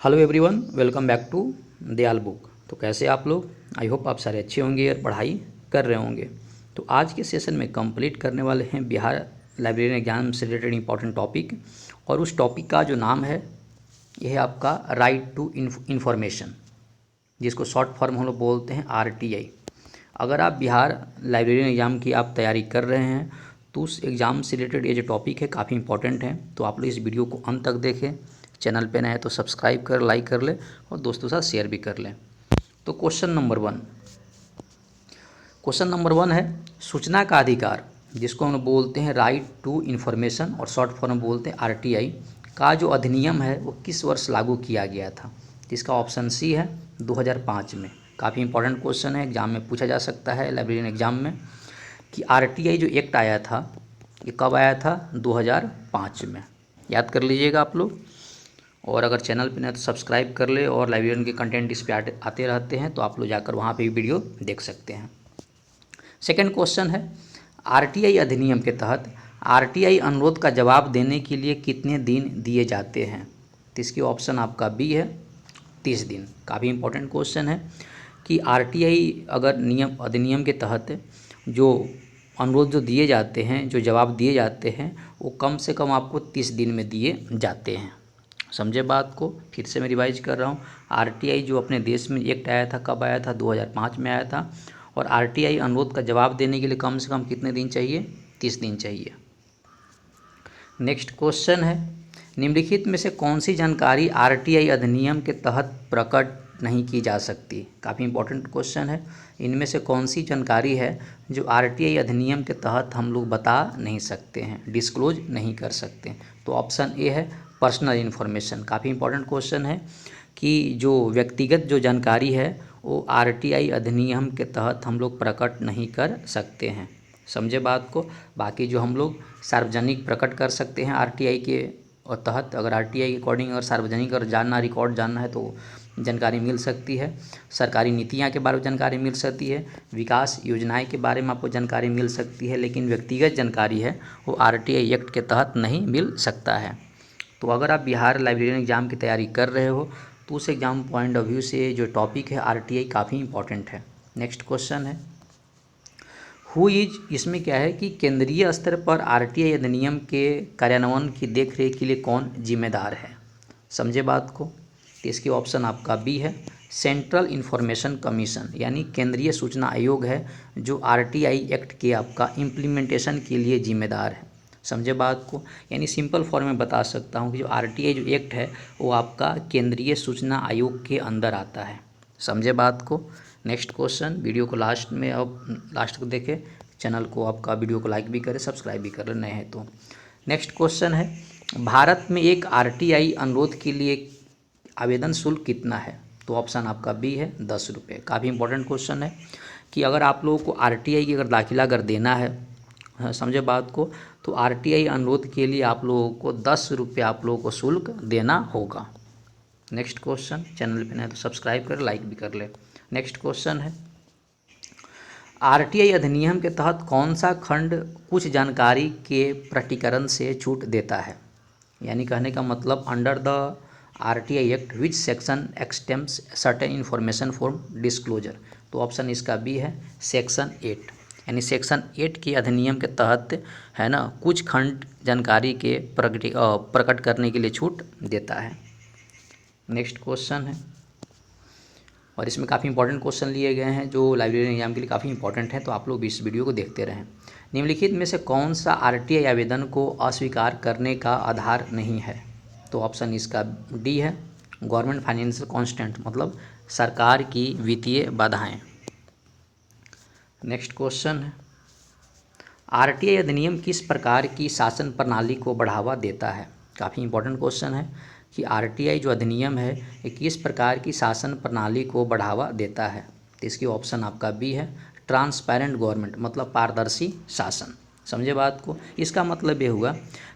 Hello everyone, welcome back to Dayal book. तो कैसे आप लोग? आई होप आप सारे अच्छे होंगे और पढ़ाई कर रहे होंगे। तो आज के सेशन में कंप्लीट करने वाले हैं बिहार लाइब्रेरी एग्जाम से रिलेटेड इंपॉर्टेंट टॉपिक, और उस टॉपिक का जो नाम है यह है आपका राइट टू इन्फॉर्मेशन, जिसको शॉर्ट फॉर्म हम लोग बोलते हैं RTI। अगर आप बिहार लाइब्रेरी एग्ज़ाम की आप तैयारी कर रहे हैं तो उस एग्ज़ाम से रिलेटेड ये जो टॉपिक है काफ़ी इंपॉर्टेंट है। तो आप लोग इस वीडियो को अंत तक देखें। चैनल पे नए हैं तो सब्सक्राइब कर, लाइक कर ले और दोस्तों के साथ शेयर भी कर लें। तो क्वेश्चन नंबर 1 है सूचना का अधिकार, जिसको हम बोलते हैं राइट टू इन्फॉर्मेशन और शॉर्ट फॉर्म बोलते हैं RTI का जो अधिनियम है वो किस वर्ष लागू किया गया था? इसका ऑप्शन सी है 2005 में। काफ़ी इंपॉर्टेंट क्वेश्चन है, एग्जाम में पूछा जा सकता है लाइब्रेरियन एग्जाम में कि RTI जो एक्ट आया था ये कब आया था? 2005 में। याद कर लीजिएगा आप लोग। और अगर चैनल पे नहीं तो सब्सक्राइब कर ले, और लाइब्रेरियन के कंटेंट इस पे आते रहते हैं तो आप लोग जाकर वहाँ पे भी वीडियो देख सकते हैं। सेकंड क्वेश्चन है RTI अधिनियम के तहत RTI अनुरोध का जवाब देने के लिए कितने दिन दिए जाते हैं? तो इसकी ऑप्शन आपका बी है 30 दिन। काफ़ी इंपॉर्टेंट क्वेश्चन है कि RTI अगर अधिनियम के तहत जो अनुरोध जो दिए जाते हैं, जो जवाब दिए जाते हैं, वो कम से कम आपको 30 दिन में दिए जाते हैं। समझे बात को? फिर से मैं रिवाइज कर रहा हूँ। RTI जो अपने देश में एक्ट आया था, कब आया था? 2005 में आया था। और RTI अनुरोध का जवाब देने के लिए कम से कम कितने दिन चाहिए? 30 दिन चाहिए। नेक्स्ट क्वेश्चन है निम्नलिखित में से कौन सी जानकारी RTI अधिनियम के तहत प्रकट नहीं की जा सकती? काफ़ी इंपॉर्टेंट क्वेश्चन है। इनमें से कौन सी जानकारी है जो RTI अधिनियम के तहत हम लोग बता नहीं सकते हैं, डिस्क्लोज नहीं कर सकते? तो ऑप्शन ए है पर्सनल इन्फॉर्मेशन। काफ़ी इंपॉर्टेंट क्वेश्चन है कि जो व्यक्तिगत जो जानकारी है वो RTI अधिनियम के तहत हम लोग प्रकट नहीं कर सकते हैं। समझे बात को? बाकी जो हम लोग सार्वजनिक प्रकट कर सकते हैं RTI के और तहत, अगर RTI के अकॉर्डिंग अगर सार्वजनिक अगर जानना, रिकॉर्ड जानना है तो जानकारी मिल सकती है। सरकारी नीतियाँ के बारे में जानकारी मिल सकती है, विकास योजनाएं के बारे में आपको जानकारी मिल सकती है, लेकिन व्यक्तिगत जानकारी है वो RTI एक्ट के तहत नहीं मिल सकता है। तो अगर आप बिहार लाइब्रेरियन एग्ज़ाम की तैयारी कर रहे हो तो उस एग्ज़ाम पॉइंट ऑफ व्यू से जो टॉपिक है RTI काफ़ी इंपॉर्टेंट है। नेक्स्ट क्वेश्चन है हु इज, इसमें क्या है कि केंद्रीय स्तर पर RTI अधिनियम के कार्यान्वयन की देखरेख के लिए कौन जिम्मेदार है? समझे बात को? तो इसकी ऑप्शन आपका बी है सेंट्रल इन्फॉर्मेशन कमीशन, यानी केंद्रीय सूचना आयोग है जो RTI एक्ट के आपका इम्प्लीमेंटेशन के लिए जिम्मेदार है। समझे बात को? यानी सिंपल फॉर्म में बता सकता हूँ कि जो RTI जो एक्ट है वो आपका केंद्रीय सूचना आयोग के अंदर आता है। समझे बात को? नेक्स्ट क्वेश्चन, वीडियो को लास्ट में अब लास्ट तक देखें, चैनल को आपका वीडियो को लाइक भी करें, सब्सक्राइब भी कर नए हैं तो। नेक्स्ट क्वेश्चन है भारत में एक RTI अनुरोध के लिए आवेदन शुल्क कितना है? तो ऑप्शन आपका बी है 10 रुपये। काफ़ी इंपॉर्टेंट क्वेश्चन है कि अगर आप लोगों को RTI की अगर दाखिला अगर देना है, हाँ, समझे बात को, तो RTI अनुरोध के लिए आप लोगों को 10 रुपये आप लोगों को शुल्क देना होगा। नेक्स्ट क्वेश्चन, चैनल पे नए तो सब्सक्राइब कर, लाइक भी कर ले। नेक्स्ट क्वेश्चन है RTI अधिनियम के तहत कौन सा खंड कुछ जानकारी के प्रकटीकरण से छूट देता है? यानी कहने का मतलब under the RTI act which section exempts certain information for disclosure? तो ऑप्शन इसका बी है सेक्शन 8। यानी सेक्शन 8 के अधिनियम के तहत है ना, कुछ खंड जानकारी के प्रकट करने के लिए छूट देता है। नेक्स्ट क्वेश्चन है, और इसमें काफ़ी इंपॉर्टेंट क्वेश्चन लिए गए हैं जो लाइब्रेरी एग्जाम के लिए काफ़ी इंपॉर्टेंट हैं, तो आप लोग भी इस वीडियो को देखते रहें। निम्नलिखित में से कौन सा RTI आवेदन को अस्वीकार करने का आधार नहीं है? तो ऑप्शन इसका डी है गवर्नमेंट फाइनेंशियल कॉन्स्टेंट, मतलब सरकार की वित्तीय बाधाएं। नेक्स्ट क्वेश्चन है RTI अधिनियम किस प्रकार की शासन प्रणाली को बढ़ावा देता है? काफ़ी इंपॉर्टेंट क्वेश्चन है कि RTI जो अधिनियम है ये किस प्रकार की शासन प्रणाली को बढ़ावा देता है? तो इसकी ऑप्शन आपका बी है ट्रांसपेरेंट गवर्नमेंट, मतलब पारदर्शी शासन। समझे बात को? इसका मतलब ये हुआ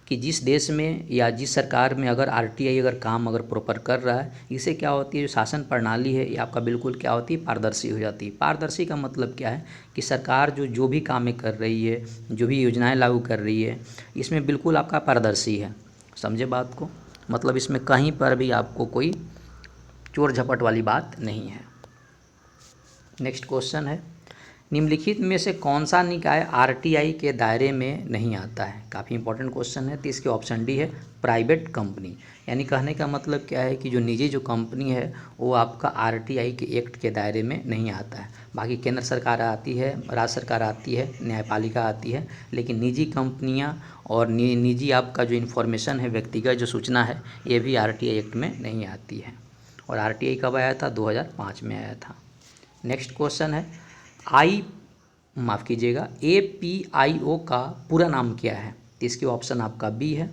कि जिस देश में या जिस सरकार में अगर RTI अगर काम अगर प्रॉपर कर रहा है, इससे क्या होती है, जो शासन प्रणाली है ये आपका बिल्कुल क्या होती है, पारदर्शी हो जाती है। पारदर्शी का मतलब क्या है कि सरकार जो भी कामें कर रही है, जो भी योजनाएं लागू कर रही है, इसमें बिल्कुल आपका पारदर्शी है। समझे बात को? मतलब इसमें कहीं पर भी आपको कोई चोर झपट वाली बात नहीं है। नेक्स्ट क्वेश्चन है, निम्नलिखित में से कौन सा निकाय आरटीआई के दायरे में नहीं आता है? काफ़ी इंपॉर्टेंट क्वेश्चन है। तो इसके ऑप्शन डी है प्राइवेट कंपनी। यानी कहने का मतलब क्या है कि जो निजी जो कंपनी है वो आपका आरटीआई के एक्ट के दायरे में नहीं आता है। बाकी केंद्र सरकार आती है, राज्य सरकार आती है, न्यायपालिका आती है, लेकिन निजी कंपनियां और निजी आपका जो इन्फॉर्मेशन है, व्यक्तिगत जो सूचना है, ये भी आरटीआई एक्ट में नहीं आती है। और आरटीआई कब आया था? 2005 में आया था। नेक्स्ट क्वेश्चन है, APIO का पूरा नाम क्या है? तो इसके ऑप्शन आपका बी है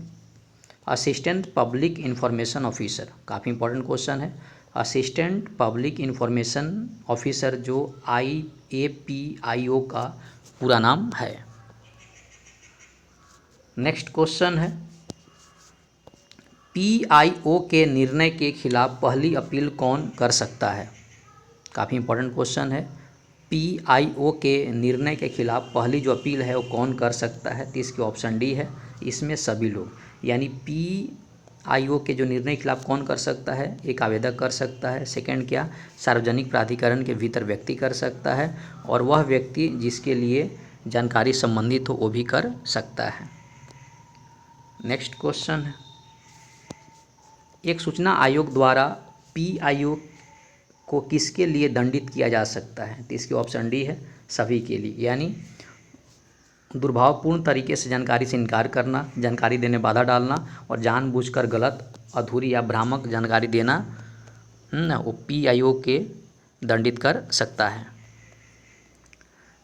असिस्टेंट पब्लिक इंफॉर्मेशन ऑफिसर। काफ़ी इंपॉर्टेंट क्वेश्चन है। असिस्टेंट पब्लिक इंफॉर्मेशन ऑफिसर जो APIO का पूरा नाम है। नेक्स्ट क्वेश्चन है, PIO के निर्णय के खिलाफ पहली अपील कौन कर सकता है? काफ़ी इंपॉर्टेंट क्वेश्चन है। PIO के निर्णय के खिलाफ पहली जो अपील है वो कौन कर सकता है? तो इसके ऑप्शन डी है इसमें सभी लोग। यानी PIO के जो निर्णय के खिलाफ कौन कर सकता है? एक आवेदक कर सकता है। सेकंड क्या? सार्वजनिक प्राधिकरण के भीतर व्यक्ति कर सकता है, और वह व्यक्ति जिसके लिए जानकारी संबंधित हो वो भी कर सकता है। नेक्स्ट क्वेश्चन है, एक सूचना आयोग द्वारा PIO को किसके लिए दंडित किया जा सकता है? तो इसके ऑप्शन डी है सभी के लिए। यानी दुर्भावपूर्ण तरीके से जानकारी से इनकार करना, जानकारी देने बाधा डालना और जानबूझकर गलत, अधूरी या भ्रामक जानकारी देना वो PIO के दंडित कर सकता है।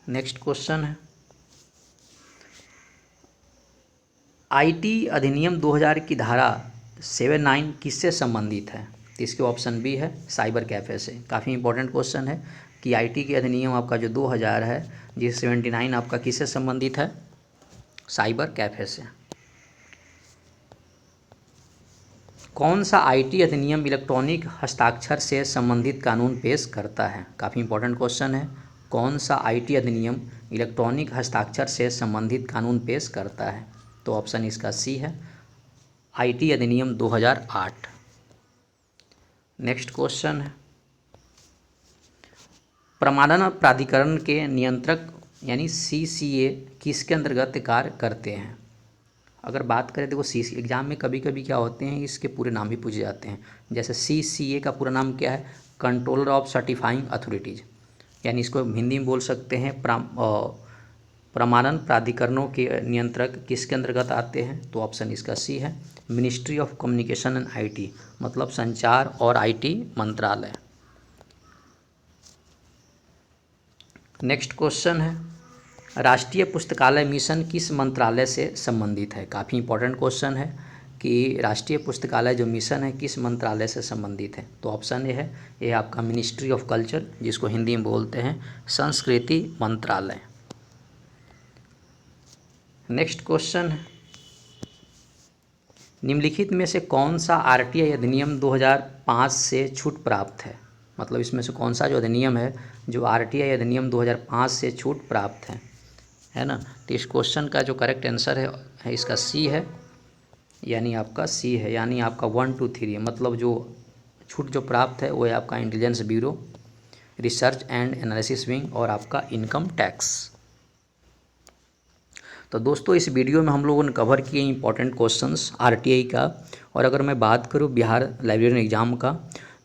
नेक्स्ट क्वेश्चन है, IT अधिनियम 2000 की धारा 79 किससे संबंधित है? तो इसके ऑप्शन बी है साइबर कैफ़े से। काफ़ी इंपॉर्टेंट क्वेश्चन है कि IT के अधिनियम आपका जो 2000 है, जिस 79 आपका किससे संबंधित है? साइबर कैफ़े से। कौन सा IT अधिनियम इलेक्ट्रॉनिक हस्ताक्षर से संबंधित कानून पेश करता है? काफ़ी इंपॉर्टेंट क्वेश्चन है। कौन सा IT अधिनियम इलेक्ट्रॉनिक हस्ताक्षर से संबंधित कानून पेश करता है? तो ऑप्शन इसका सी है IT अधिनियम 2008। नेक्स्ट क्वेश्चन है, प्रमाणन प्राधिकरण के नियंत्रक यानी CCA किसके अंतर्गत कार्य करते हैं? अगर बात करें, देखो CCA एग्जाम में कभी कभी क्या होते हैं, इसके पूरे नाम भी पूछे जाते हैं। जैसे CCA का पूरा नाम क्या है? Controller of certifying authorities. यानी इसको हिंदी में बोल सकते हैं प्रमाणन प्राधिकरणों के नियंत्रक किसके अंतर्गत आते हैं? तो ऑप्शन इसका सी है ministry of communication and IT, मतलब संचार और IT मंत्रालय। नेक्स्ट क्वेश्चन है, राष्ट्रीय पुस्तकालय मिशन किस मंत्रालय से संबंधित है? काफ़ी इंपॉर्टेंट क्वेश्चन है कि राष्ट्रीय पुस्तकालय जो मिशन है किस मंत्रालय से संबंधित है? तो ऑप्शन ए है, ये आपका मिनिस्ट्री ऑफ कल्चर, जिसको हिंदी में बोलते हैं संस्कृति मंत्रालय। नेक्स्ट क्वेश्चन है, निम्नलिखित में से कौन सा RTI अधिनियम 2005 से छूट प्राप्त है? मतलब इसमें से कौन सा जो अधिनियम है जो RTI अधिनियम 2005 से छूट प्राप्त है ना? तो इस क्वेश्चन का जो करेक्ट आंसर है इसका सी है, यानी आपका सी है। यानी आपका 1, 2, 3 मतलब जो छूट जो प्राप्त है वो है आपका intelligence bureau, research and analysis wing और आपका इनकम टैक्स। तो दोस्तों इस वीडियो में हम लोगों ने कवर किए इंपॉर्टेंट क्वेश्चंस RTI का। और अगर मैं बात करूँ बिहार लाइब्रेरियन एग्ज़ाम का,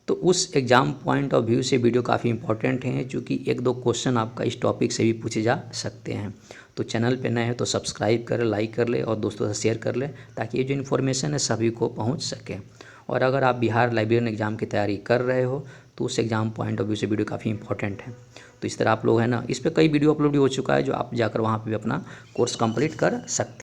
तो उस एग्ज़ाम पॉइंट ऑफ व्यू से वीडियो काफ़ी इंपॉर्टेंट है, क्योंकि 1-2 क्वेश्चन आपका इस टॉपिक से भी पूछे जा सकते हैं। तो चैनल पे नए हैं तो सब्सक्राइब करें, लाइक कर ले और दोस्तों से शेयर कर ले, ताकि ये जो इन्फॉर्मेशन है सभी को पहुँच सके। और अगर आप बिहार लाइब्रेरियन एग्ज़ाम की तैयारी कर रहे हो तो उस एग्ज़ाम पॉइंट ऑफ व्यू से वीडियो काफ़ी इंपॉर्टेंट है। तो इस तरह आप लोग है ना, इस पर कई वीडियो अपलोड भी हो चुका है, जो आप जाकर वहाँ पे भी अपना कोर्स कंप्लीट कर सकते हैं।